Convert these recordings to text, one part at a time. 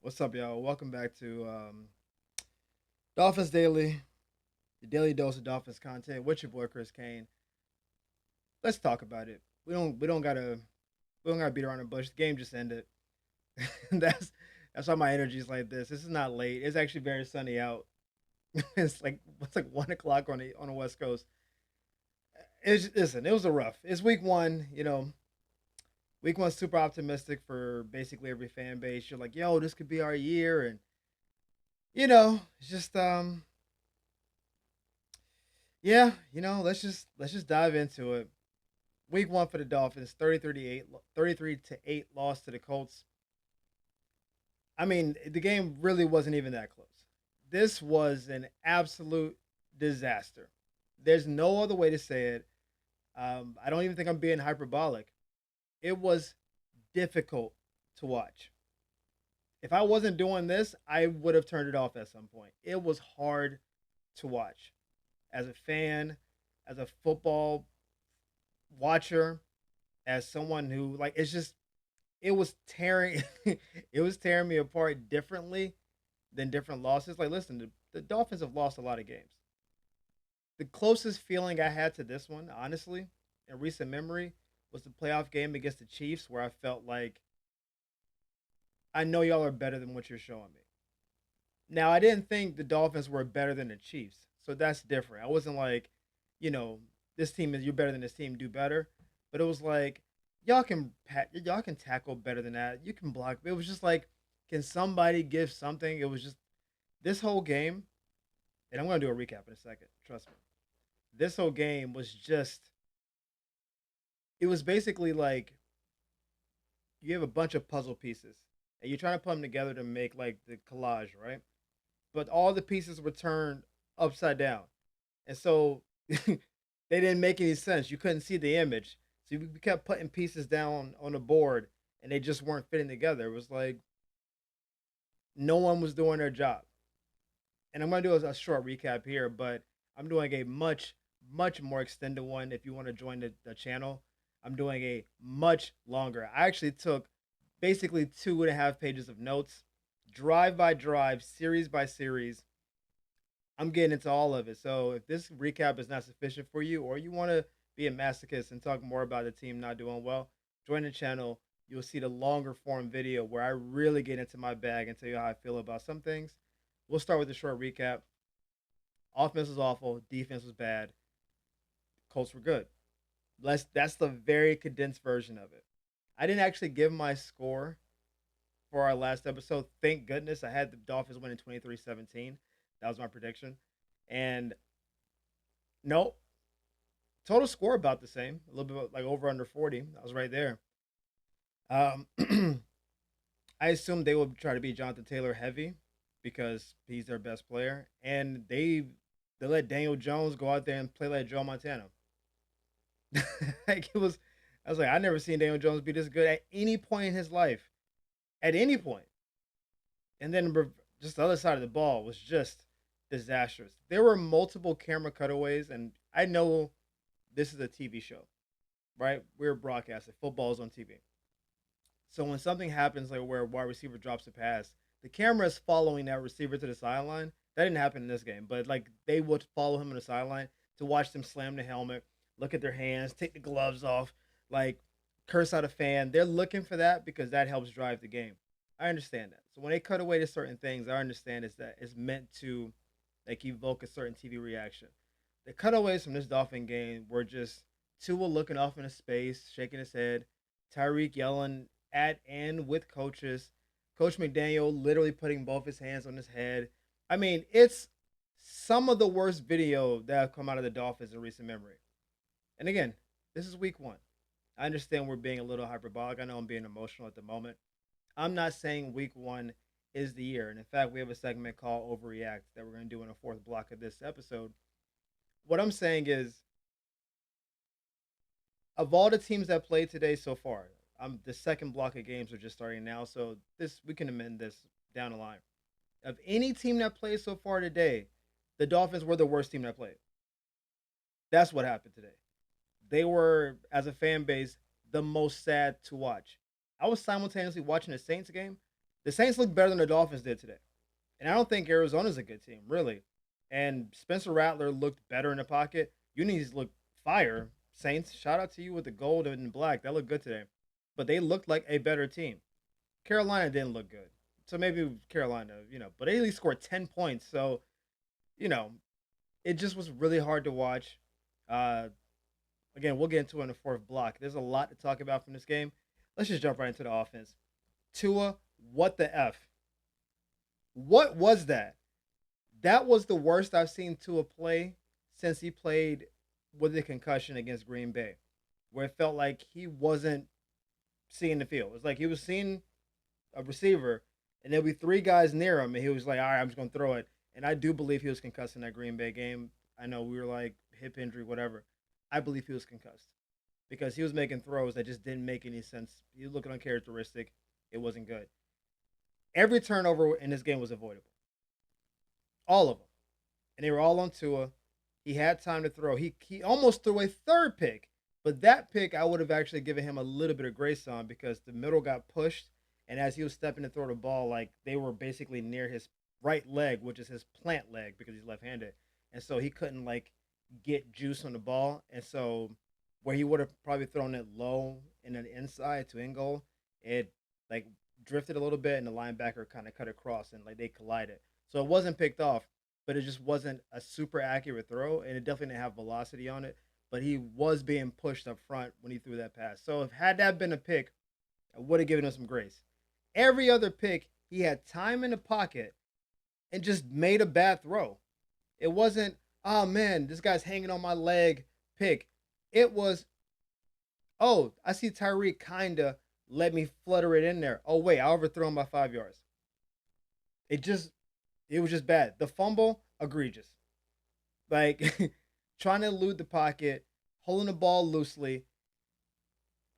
What's up, y'all? Welcome back to Dolphins Daily, the daily dose of Dolphins content. With your boy Chris Kane. Let's talk about it. We don't gotta beat around the bush. The game just ended. That's why my energy is like this. This is not late. It's actually very sunny out. It's like 1 o'clock on the West Coast. Listen. It was a rough. It's week one. Week one super optimistic for basically every fan base. You're like, yo, this could be our year, and it's just yeah, let's just dive into it. Week one for the Dolphins, 33-8 loss to the Colts. I mean, the game really wasn't even that close. This was an absolute disaster. There's no other way to say it. I don't even think I'm being hyperbolic. It was difficult to watch. If I wasn't doing this, I would have turned it off at some point. It was hard to watch. As a fan, as a football watcher, as someone who like it was tearing it was tearing me apart differently than different losses. Like listen, the Dolphins have lost a lot of games. The closest feeling I had to this one, honestly, in recent memory, was the playoff game against the Chiefs where I felt like I know y'all are better than what you're showing me. Now, I didn't think the Dolphins were better than the Chiefs. So that's different. I wasn't like, you know, this team is you're better than this team, do better. But it was like y'all can tackle better than that. You can block. It was just like, can somebody give something? It was just this whole game, and I'm gonna do a recap in a second. Trust me. This whole game was just it was basically like you have a bunch of puzzle pieces and you're trying to put them together to make like the collage, right? But all the pieces were turned upside down. And so they didn't make any sense. You couldn't see the image. So we kept putting pieces down on the board and they just weren't fitting together. It was like no one was doing their job. And I'm going to do a short recap here, but I'm doing a much more extended one if you want to join the channel. I'm doing a much longer. I actually took basically 2.5 pages of notes, drive by drive, series by series. I'm getting into all of it. So if this recap is not sufficient for you, or you want to be a masochist and talk more about the team not doing well, join the channel. You'll see the longer form video where I really get into my bag and tell you how I feel about some things. We'll start with a short recap. Offense was awful. Defense was bad. Colts were good. That's the very condensed version of it. I didn't actually give my score for our last episode. Thank goodness I had the Dolphins winning 23-17. That was my prediction. And no, total score about the same. A little bit like over under 40. I was right there. Um, I assumed they would try to beat Jonathan Taylor heavy because he's their best player. And they let Daniel Jones go out there and play like Joe Montana. Like it was I was like, I never seen Daniel Jones be this good at any point in his life. At any point. And then just the other side of the ball was just disastrous. There were multiple camera cutaways, and I know this is a TV show, right? We're broadcasting. Football is on TV. So when something happens like where a wide receiver drops a pass, the camera is following that receiver to the sideline. That didn't happen in this game, but like they would follow him on the sideline to watch them slam the helmet, look at their hands, take the gloves off, like curse out a fan. They're looking for that because that helps drive the game. I understand that. So when they cut away to certain things, I understand is that it's meant to like evoke a certain TV reaction. The cutaways from this Dolphin game were just Tua looking off into space, shaking his head, Tyreek yelling at and with coaches, Coach McDaniel literally putting both his hands on his head. I mean, it's some of the worst video that have come out of the Dolphins in recent memory. And again, this is week one. I understand we're being a little hyperbolic. I know I'm being emotional at the moment. I'm not saying week one is the year. And in fact, we have a segment called Overreact that we're going to do in a fourth block of this episode. What I'm saying is, of all the teams that played today so far, the second block of games are just starting now. So this we can amend this down the line. Of any team that played so far today, the Dolphins were the worst team that played. That's what happened today. They were, as a fan base, the most sad to watch. I was simultaneously watching the Saints game. The Saints look better than the Dolphins did today. And I don't think Arizona's a good team, really. And Spencer Rattler looked better in the pocket. Unis looked fire. Saints, shout out to you with the gold and black. That looked good today. But they looked like a better team. Carolina didn't look good. So maybe Carolina, but they at least scored 10 points. So, you know, it just was really hard to watch. Uh, Again, we'll get into it in the fourth block. There's a lot to talk about from this game. Let's just jump right into the offense. Tua, what the F? What was that? That was the worst I've seen Tua play since he played with a concussion against Green Bay, where it felt like he wasn't seeing the field. It's like he was seeing a receiver, and there'll be three guys near him, and he was like, all right, I'm just going to throw it. And I do believe he was concussed in that Green Bay game. I know we were like hip injury, whatever. I believe he was concussed because he was making throws that just didn't make any sense. He was looking uncharacteristic. It wasn't good. Every turnover in this game was avoidable. All of them. And they were all on Tua. He had time to throw. He almost threw a third pick, but that pick I would have actually given him a little bit of grace on because the middle got pushed, and as he was stepping to throw the ball, like they were basically near his right leg, which is his plant leg because he's left-handed, and so he couldn't like get juice on the ball, and so where he would have probably thrown it low in an inside to end goal, it like drifted a little bit, and the linebacker kind of cut across, and like they collided. So it wasn't picked off, but it just wasn't a super accurate throw, and it definitely didn't have velocity on it. But he was being pushed up front when he threw that pass. So if had that been a pick, I would have given him some grace. Every other pick, he had time in the pocket and just made a bad throw. It wasn't, oh man, this guy's hanging on my leg pick. It was, oh, I see Tyreek kinda let me flutter it in there. Oh wait, I overthrew him by 5 yards. It just it was just bad. The fumble, egregious. Like trying to elude the pocket, holding the ball loosely.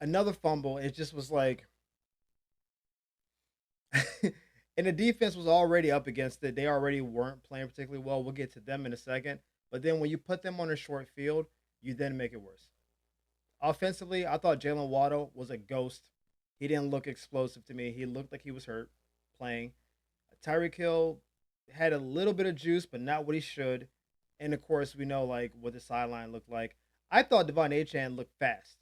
Another fumble. It just was like, and the defense was already up against it. They already weren't playing particularly well. We'll get to them in a second. But then when you put them on a short field, you then make it worse. Offensively, I thought Jalen Waddle was a ghost. He didn't look explosive to me. He looked like he was hurt playing. Tyreek Hill had a little bit of juice, but not what he should. And of course, we know like what the sideline looked like. I thought Devon Achan looked fast.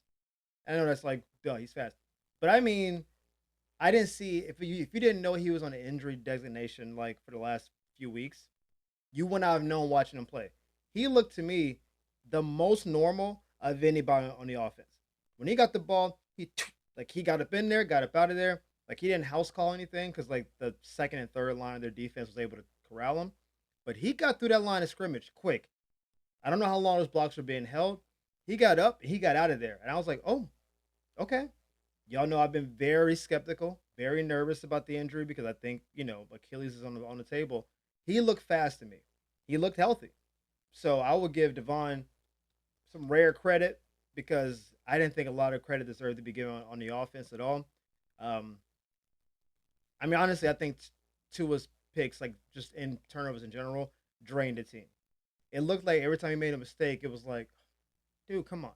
I know that's like, duh, he's fast. But I mean, I didn't see if you didn't know he was on an injury designation like for the last few weeks, you would not have known watching him play. He looked to me the most normal of anybody on the offense. When he got the ball, he got up in there, got up out of there. Like he didn't house call anything because like the second and third line of their defense was able to corral him. But he got through that line of scrimmage quick. I don't know how long those blocks were being held. He got up, he got out of there. And I was like, oh, okay. Y'all know I've been very skeptical, very nervous about the injury because I think, Achilles is on the table. He looked fast to me. He looked healthy. So I would give Devon some rare credit because I didn't think a lot of credit deserved to be given on the offense at all. Um, I mean, honestly, I think Tua's picks, like just in turnovers in general, drained the team. It looked like every time he made a mistake, it was like, dude, come on.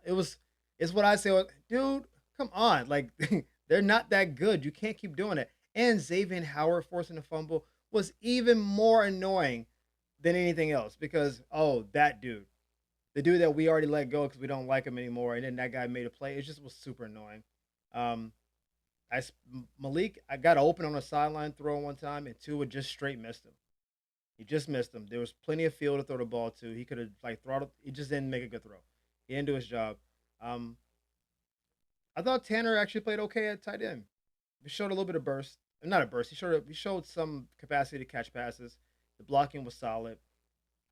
It's what I say, like, dude, come on. Like, they're not that good. You can't keep doing it. And Xavier Howard forcing a fumble was even more annoying than anything else because, oh, that dude, the dude that we already let go because we don't like him anymore, and then that guy made a play. It just was super annoying. Um, I Malik, I got open on a sideline throw one time, and Tua just straight missed him. He just missed him. There was plenty of field to throw the ball to. He could have like throttled. He just didn't make a good throw. He didn't do his job. Um, I thought Tanner actually played okay at tight end. He showed a little bit of burst. Not a burst. He showed some capacity to catch passes. The blocking was solid.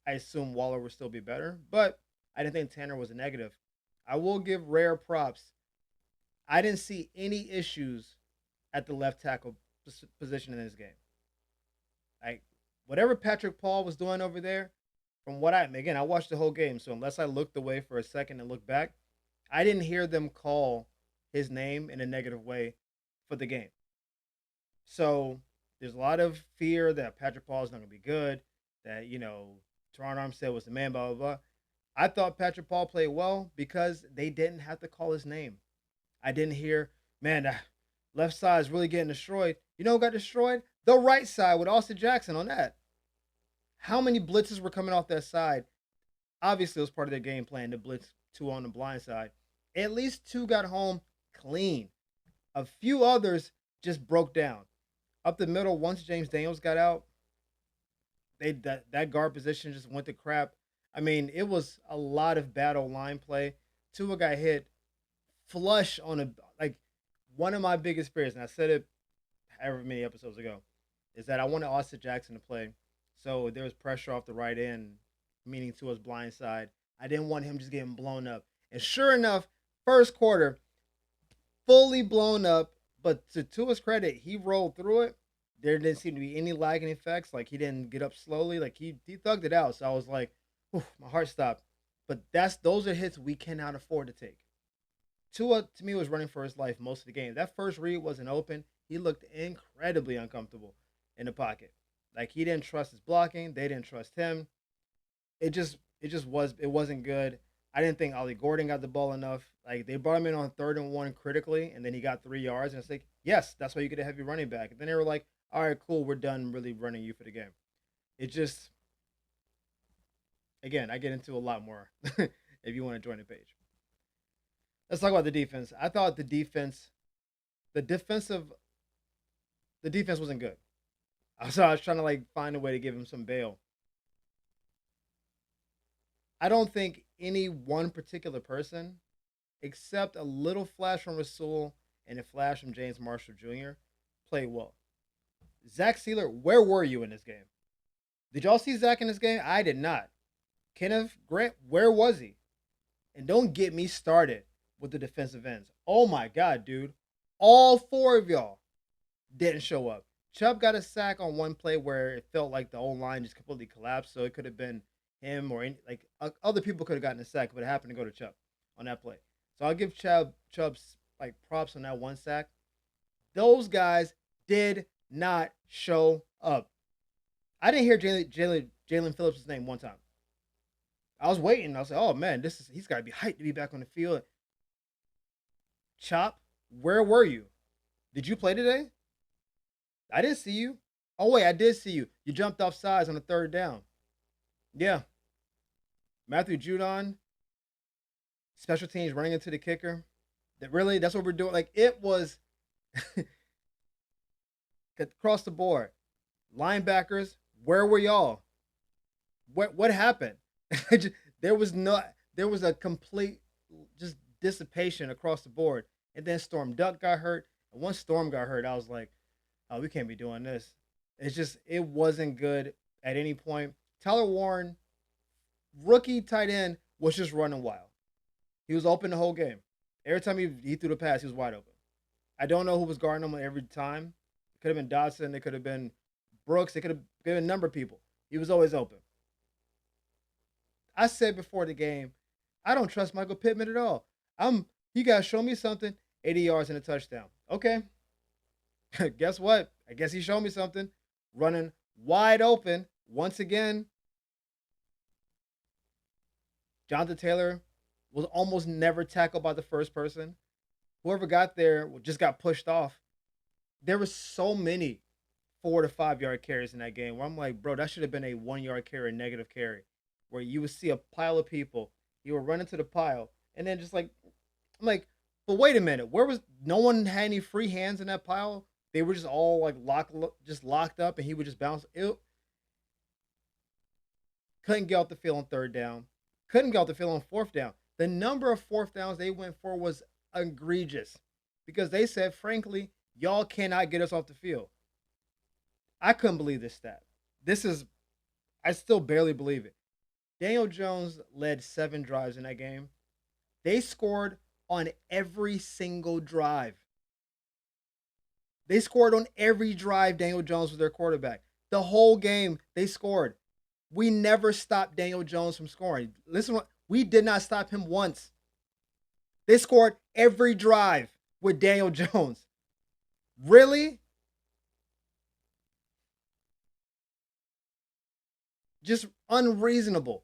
I assume Waller would still be better, but I didn't think Tanner was a negative. I will give rare props. I didn't see any issues at the left tackle position in this game. Like whatever Patrick Paul was doing over there, from what I watched the whole game, so unless I looked away for a second and looked back, I didn't hear them call his name in a negative way for the game. So there's a lot of fear that Patrick Paul is not going to be good. That Teron Armstead was the man. Blah blah blah. I thought Patrick Paul played well because they didn't have to call his name. I didn't hear, man, the left side is really getting destroyed. You know who got destroyed? The right side with Austin Jackson on that. How many blitzes were coming off that side? Obviously, it was part of their game plan to blitz two on the blind side. At least two got home clean. A few others just broke down. Up the middle, once James Daniels got out, that guard position just went to crap. I mean, it was a lot of battle line play. Tua got hit flush on a like one of my biggest fears, and I said it however many episodes ago, is that I wanted Austin Jackson to play. So there was pressure off the right end, meaning to his blind side. I didn't want him just getting blown up. And sure enough, first quarter, fully blown up. But to his credit, he rolled through it. There didn't seem to be any lagging effects. Like he didn't get up slowly. Like he thugged it out. So I was like, my heart stopped. But those are hits we cannot afford to take. Tua to me was running for his life most of the game. That first read wasn't open. He looked incredibly uncomfortable in the pocket. Like he didn't trust his blocking. They didn't trust him. It wasn't good. I didn't think Ollie Gordon got the ball enough. Like they brought him in on 3rd and 1 critically, and then he got 3 yards. And it's like, yes, that's why you get a heavy running back. And then they were like, all right, cool, we're done really running you for the game. It just, again, I get into a lot more if you want to join the page. Let's talk about the defense. I thought the defensive, the defense wasn't good. So I was trying to like find a way to give him some bail. I don't think any one particular person, except a little flash from Rasul and a flash from James Marshall Jr., played well. Zach Sealer, where were you in this game? Did y'all see Zach in this game? I did not. Kenneth Grant, where was he? And don't get me started with the defensive ends. Oh my God, dude. All four of y'all didn't show up. Chubb got a sack on one play where it felt like the whole line just completely collapsed. So it could have been him or other people could have gotten a sack, but it happened to go to Chubb on that play. So I'll give Chubb's like props on that one sack. Those guys did not show up. I didn't hear Jalen Phillips' name one time. I was waiting. I was like, oh man, he's got to be hyped to be back on the field. Chop, where were you? Did you play today? I didn't see you. Oh wait, I did see you. You jumped off sides on the 3rd down. Yeah. Matthew Judon, special teams running into the kicker. That's what we're doing. Like it was across the board. Linebackers, where were y'all? What happened? there was a complete just dissipation across the board. And then Storm Duck got hurt. And once Storm got hurt, I was like, oh, we can't be doing this. It wasn't good at any point. Tyler Warren, rookie tight end, was just running wild. He was open the whole game. Every time he threw the pass, he was wide open. I don't know who was guarding him every time. It could have been Dodson. It could have been Brooks. It could have been a number of people. He was always open. I said before the game, I don't trust Michael Pittman at all. He got to show me something. 80 yards and a touchdown. Okay. Guess what? I guess he showed me something. Running wide open once again. Jonathan Taylor was almost never tackled by the first person. Whoever got there just got pushed off. There were so many 4 to 5 yard carries in that game where I'm like, bro, that should have been a 1 yard carry, negative carry, where you would see a pile of people. You would run into the pile, and then just like, I'm like, but wait a minute, no one had any free hands in that pile? They were just all like locked up, and he would just bounce. Couldn't get off the field on 3rd down. Couldn't get off the field on 4th down. The number of 4th downs they went for was egregious because they said, frankly, y'all cannot get us off the field. I couldn't believe this stat. I still barely believe it. Daniel Jones led 7 drives in that game. They scored on every single drive. They scored on every drive. Daniel Jones was their quarterback. The whole game, they scored. We never stopped Daniel Jones from scoring. Listen, we did not stop him once. They scored every drive with Daniel Jones. Really? Just unreasonable.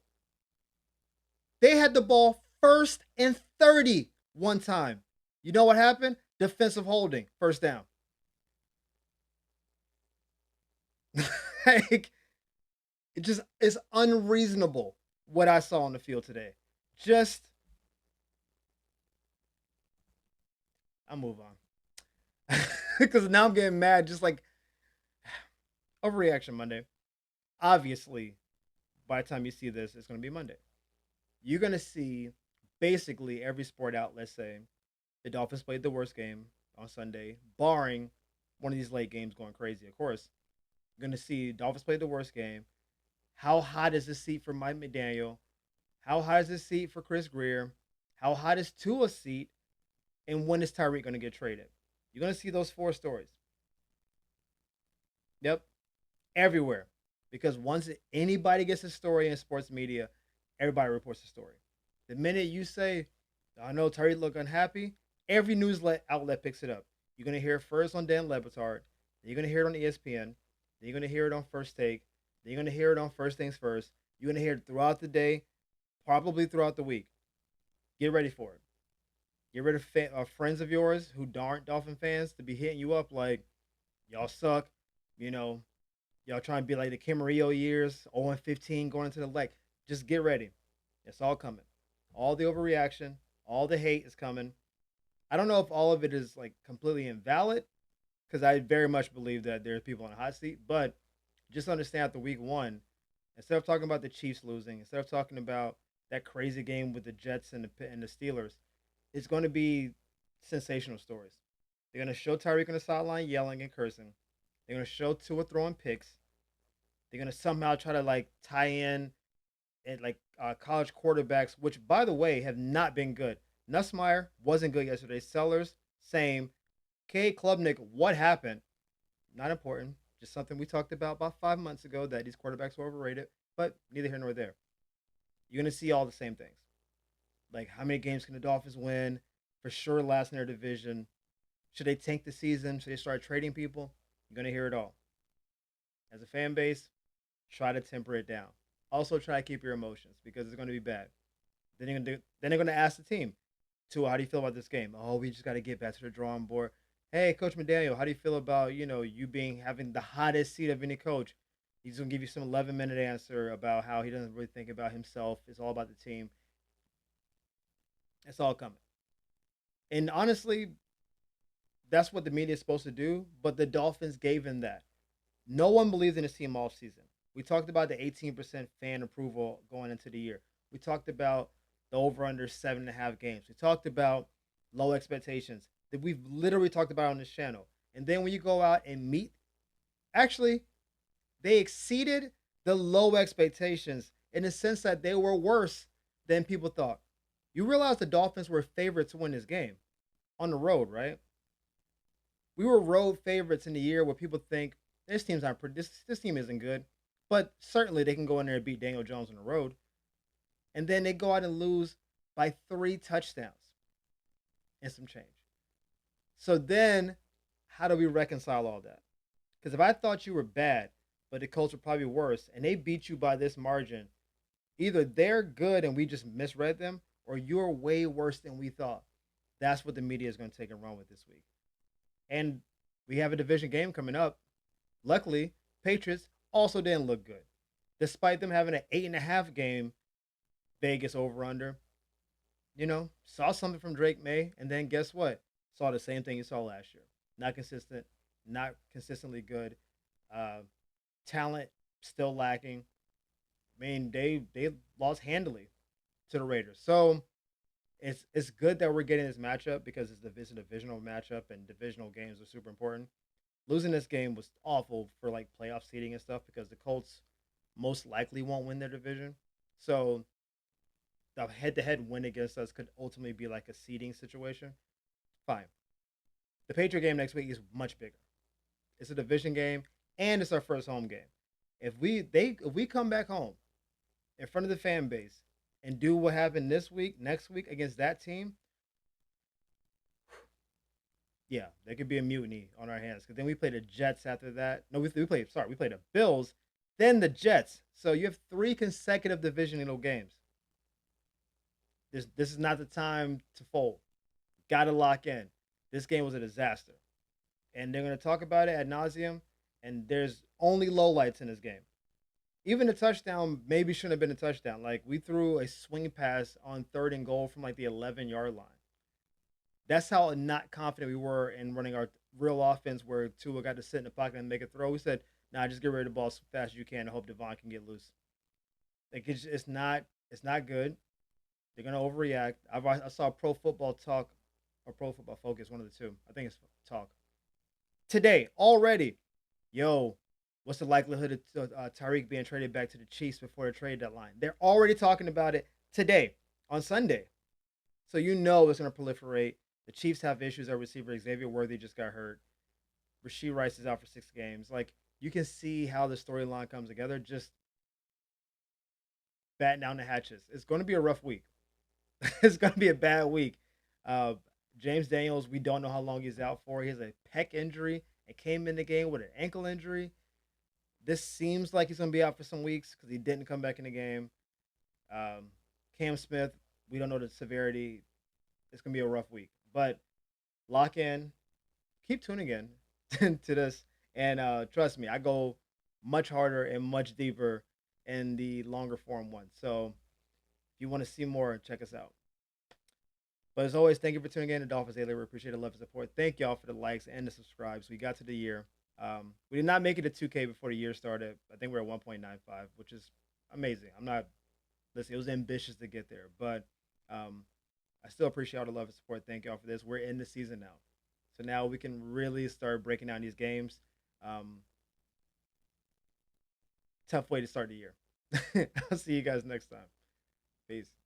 They had the ball 1st and 30 one time. You know what happened? Defensive holding, 1st down. Like it just is unreasonable what I saw on the field today. Just I'll move on. Because now I'm getting mad. Just like overreaction Monday. Obviously, by the time you see this, it's going to be Monday. You're going to see basically every sport outlet say the Dolphins played the worst game on Sunday, barring one of these late games going crazy. Of course, you're going to see Dolphins played the worst game. How hot is this seat for Mike McDaniel? How high is this seat for Chris Greer? How hot is Tua's seat? And when is Tyreek going to get traded? You're going to see those four stories. Yep, everywhere. Because once anybody gets a story in sports media, everybody reports the story. The minute you say, I know Tyreek look unhappy, every news outlet picks it up. You're going to hear it first on Dan Lebitard, then you're going to hear it on ESPN, then you're going to hear it on First Take, then you're going to hear it on First Things First. You're going to hear it throughout the day, probably throughout the week. Get ready for it. Get rid of friends of yours who aren't Dolphin fans to be hitting you up like, y'all suck. You know, y'all trying to be like the Camarillo years, 0-15 going into the leg. Just get ready. It's all coming. All the overreaction, all the hate is coming. I don't know if all of it is like completely invalid because I very much believe that there's people on a hot seat. But just understand after week one, instead of talking about the Chiefs losing, instead of talking about that crazy game with the Jets and the Steelers, it's going to be sensational stories. They're going to show Tyreek on the sideline yelling and cursing. They're going to show Tua throwing picks. They're going to somehow try to like tie in at like college quarterbacks, which by the way have not been good. Nussmeyer wasn't good yesterday. Sellers, same. K. Klubnik, what happened? Not important. Just something we talked about 5 months ago that these quarterbacks were overrated, but neither here nor there. You're going to see all the same things. Like, how many games can the Dolphins win? For sure, last in their division. Should they tank the season? Should they start trading people? You're going to hear it all. As a fan base, try to temper it down. Also, try to keep your emotions because it's going to be bad. Then they're going to ask the team, Tua, how do you feel about this game? Oh, we just got to get back to the drawing board. Hey, Coach McDaniel, how do you feel about you being having the hottest seat of any coach? He's gonna give you some 11-minute answer about how he doesn't really think about himself. It's all about the team. It's all coming. And honestly, that's what the media is supposed to do. But the Dolphins gave him that. No one believed in his team all season. We talked about the 18% fan approval going into the year. We talked about the over under 7.5 games. We talked about low expectations that we've literally talked about on this channel. And then when you go out and meet, actually, they exceeded the low expectations in the sense that they were worse than people thought. You realize the Dolphins were favorites to win this game on the road, right? We were road favorites in the year where people think this team's not this team isn't good, but certainly they can go in there and beat Daniel Jones on the road. And then they go out and lose by 3 touchdowns and some change. So then, how do we reconcile all that? Because if I thought you were bad, but the Colts were probably worse, and they beat you by this margin, either they're good and we just misread them, or you're way worse than we thought. That's what the media is going to take and run with this week. And we have a division game coming up. Luckily, Patriots also didn't look good. Despite them having an 8.5 game Vegas over under, saw something from Drake May, and then guess what? Saw the same thing you saw last year. Not consistent, not consistently good. Talent still lacking. I mean, they lost handily to the Raiders. So it's good that we're getting this matchup because it's a divisional matchup and divisional games are super important. Losing this game was awful for like playoff seeding and stuff because the Colts most likely won't win their division. So the head-to-head win against us could ultimately be like a seeding situation. Fine. The Patriot game next week is much bigger. It's a division game and it's our first home game. If we come back home in front of the fan base and do what happened next week against that team, yeah, there could be a mutiny on our hands. Because then we play the Jets after that. No, we played the Bills, then the Jets. So you have 3 consecutive divisional games. This is not the time to fold. Got to lock in. This game was a disaster, and they're going to talk about it ad nauseum. and there's only lowlights in this game. Even the touchdown maybe shouldn't have been a touchdown. Like we threw a swing pass on third and goal from like the 11-yard line. That's how not confident we were in running our real offense, where Tua got to sit in the pocket and make a throw. We said, "Nah, just get rid of the ball as fast as you can and hope Devon can get loose." Like it's not good. They're gonna overreact. I saw Pro Football Talk or Pro Football Focus, one of the two. I think it's Talk today already. Yo, what's the likelihood of Tyreek being traded back to the Chiefs before the trade deadline? They're already talking about it today on Sunday. So you know it's going to proliferate. The Chiefs have issues at receiver. Xavier Worthy just got hurt. Rasheed Rice is out for 6 games. Like you can see how the storyline comes together. Just batten down the hatches. It's going to be a rough week. It's going to be a bad week. Uh, James Daniels, we don't know how long he's out for. He has a pec injury and came in the game with an ankle injury. This seems like he's going to be out for some weeks because he didn't come back in the game. Um, Cam Smith, we don't know the severity. It's going to be a rough week. But lock in, keep tuning in to this. And trust me, I go much harder and much deeper in the longer form one. So if you want to see more, check us out. But as always, thank you for tuning in to Dolphins Daily. We appreciate the love and support. Thank y'all for the likes and the subscribes. We got to the year. We did not make it to 2K before the year started. I think we're at 1.95, which is amazing. I'm not, listen, it was ambitious to get there, but I still appreciate all the love and support. Thank y'all for this. We're in the season now. So now we can really start breaking down these games. Um, Tough way to start the year. I'll see you guys next time. Peace.